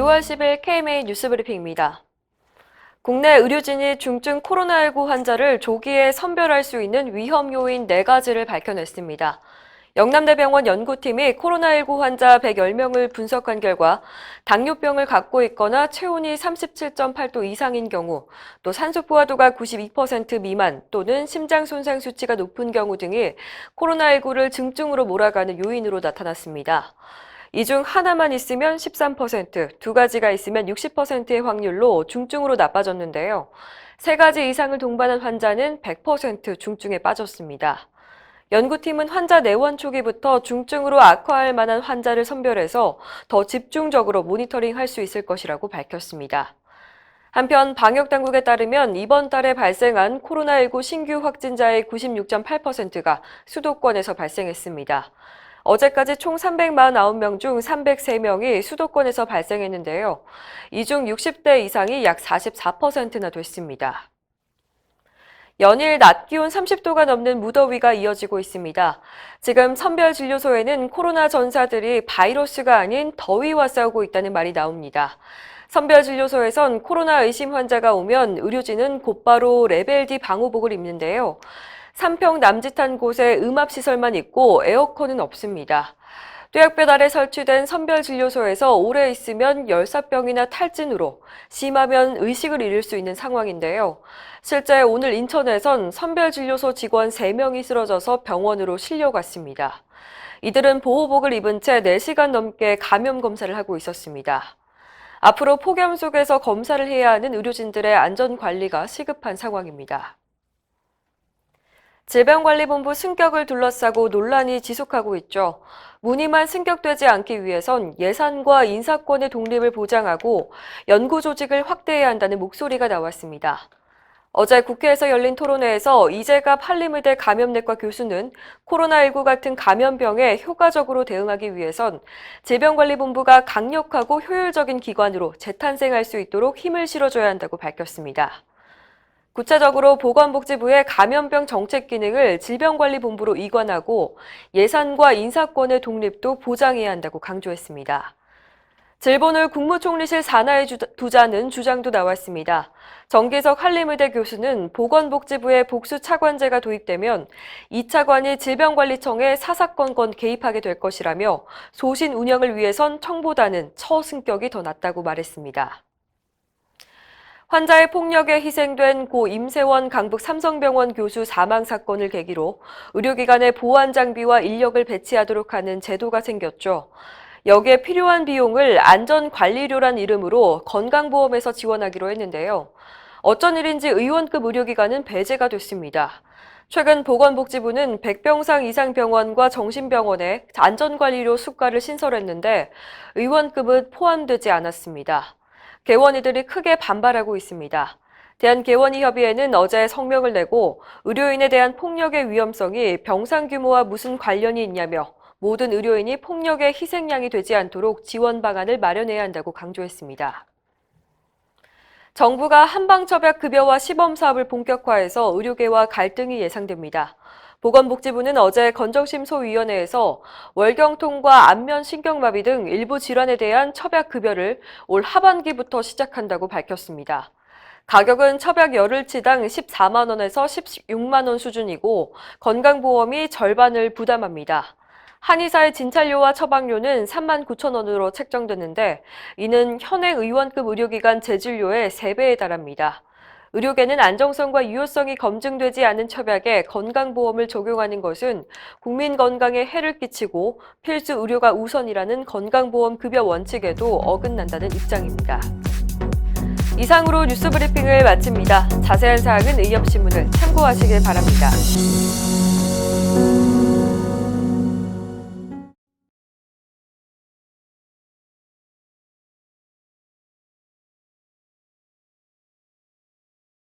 6월 10일 KMA 뉴스브리핑입니다. 국내 의료진이 중증 코로나19 환자를 조기에 선별할 수 있는 위험 요인 4가지를 밝혀냈습니다. 영남대병원 연구팀이 코로나19 환자 110명을 분석한 결과 당뇨병을 갖고 있거나 체온이 37.8도 이상인 경우, 또 산소 포화도가 92% 미만 또는 심장 손상 수치가 높은 경우 등이 코로나19를 증증으로 몰아가는 요인으로 나타났습니다. 이 중 하나만 있으면 13%, 2가지가 있으면 60%의 확률로 중증으로 나빠졌는데요. 3가지 이상을 동반한 환자는 100% 중증에 빠졌습니다. 연구팀은 환자 내원 초기부터 중증으로 악화할 만한 환자를 선별해서 더 집중적으로 모니터링할 수 있을 것이라고 밝혔습니다. 한편 방역당국에 따르면 이번 달에 발생한 코로나19 신규 확진자의 96.8%가 수도권에서 발생했습니다. 어제까지 총 349명 중 303명이 수도권에서 발생했는데요. 이 중 60대 이상이 약 44%나 됐습니다. 연일 낮 기온 30도가 넘는 무더위가 이어지고 있습니다. 지금 선별진료소에는 코로나 전사들이 바이러스가 아닌 더위와 싸우고 있다는 말이 나옵니다. 선별진료소에선 코로나 의심 환자가 오면 의료진은 곧바로 레벨 D 방호복을 입는데요. 3평 남짓한 곳에 음압시설만 있고 에어컨은 없습니다. 뙤약볕 설치된 선별진료소에서 오래 있으면 열사병이나 탈진으로, 심하면 의식을 잃을 수 있는 상황인데요. 실제 오늘 인천에선 선별진료소 직원 3명이 쓰러져서 병원으로 실려갔습니다. 이들은 보호복을 입은 채 4시간 넘게 감염 검사를 하고 있었습니다. 앞으로 폭염 속에서 검사를 해야 하는 의료진들의 안전관리가 시급한 상황입니다. 질병관리본부 승격을 둘러싸고 논란이 지속하고 있죠. 문의만 승격되지 않기 위해선 예산과 인사권의 독립을 보장하고 연구 조직을 확대해야 한다는 목소리가 나왔습니다. 어제 국회에서 열린 토론회에서 이재갑 한림의대 감염내과 교수는 코로나19 같은 감염병에 효과적으로 대응하기 위해선 질병관리본부가 강력하고 효율적인 기관으로 재탄생할 수 있도록 힘을 실어줘야 한다고 밝혔습니다. 구체적으로 보건복지부의 감염병 정책 기능을 질병관리본부로 이관하고 예산과 인사권의 독립도 보장해야 한다고 강조했습니다. 질본을 국무총리실 산하에 두자는 주장도 나왔습니다. 정기석 한림의대 교수는 보건복지부에 복수 차관제가 도입되면 이 차관이 질병관리청에 사사건건 개입하게 될 것이라며 소신 운영을 위해선 청보다는 처 승격이 더 낫다고 말했습니다. 환자의 폭력에 희생된 고 임세원 강북 삼성병원 교수 사망 사건을 계기로 의료기관에 보안 장비와 인력을 배치하도록 하는 제도가 생겼죠. 여기에 필요한 비용을 안전관리료란 이름으로 건강보험에서 지원하기로 했는데요. 어쩐 일인지 의원급 의료기관은 배제가 됐습니다. 최근 보건복지부는 100병상 이상 병원과 정신병원에 안전관리료 수가를 신설했는데 의원급은 포함되지 않았습니다. 개원이들이 크게 반발하고 있습니다. 대한개원의협의회는 어제 성명을 내고 의료인에 대한 폭력의 위험성이 병상 규모와 무슨 관련이 있냐며 모든 의료인이 폭력의 희생양이 되지 않도록 지원 방안을 마련해야 한다고 강조했습니다. 정부가 한방첩약급여와 시범사업을 본격화해서 의료계와 갈등이 예상됩니다. 보건복지부는 어제 건정심소위원회에서 월경통과 안면신경마비 등 일부 질환에 대한 첩약급여를 올 하반기부터 시작한다고 밝혔습니다. 가격은 첩약 열흘치당 14만 원에서 16만 원 수준이고 건강보험이 절반을 부담합니다. 한의사의 진찰료와 처방료는 3만 9천 원으로 책정됐는데 이는 현행 의원급 의료기관 재진료의 3배에 달합니다. 의료계는 안정성과 유효성이 검증되지 않은 첩약에 건강보험을 적용하는 것은 국민 건강에 해를 끼치고 필수 의료가 우선이라는 건강보험 급여 원칙에도 어긋난다는 입장입니다. 이상으로 뉴스브리핑을 마칩니다. 자세한 사항은 의협신문을 참고하시길 바랍니다.